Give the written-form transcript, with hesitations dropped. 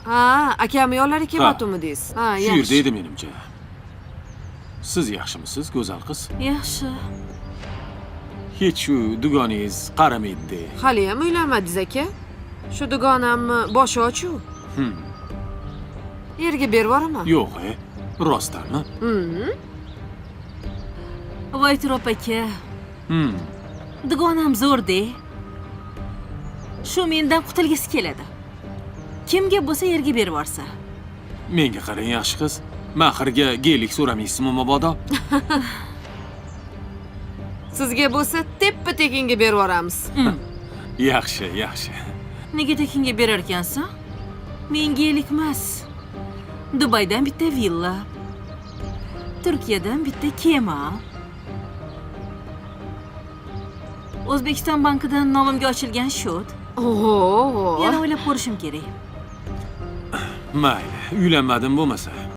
Ha, akam yo'llari kelmaydimi deysiz? Ha, Shu yerda yaxshi. edi menimcha. Siz yaxshimisiz, go'zal qiz? Yaxshi. Hech shu dugoningiz qaramaydi. Hali ham uylanmadingiz aka? Shu dugonamni boshi ochuv. Yerga berib yuboraman. Yo'q, rostdanmi? Voy Turop aka, Hmm. dugonam zo'r-de. Shu mendan qutulgisi keladi. Kimga bo'lsa yerga berib yuborsa. Menga qarang, yaxshi qiz. Mahrga gelik so'ramaysizmi mabodo? Sizga bo'lsa teppa-tekinga berib yuboramiz. Yaxshi, yaxshi. Nega tekinga berar ekansan? Menga elikmas. Dubaydan bitta villa. Turkiyadan bitta kema. O'zbekiston bankidan nomimga ochilgan shot. Oho. Yana o'ylab ko'rishim kerak. Mayli, uylanmadim bo'lmasa.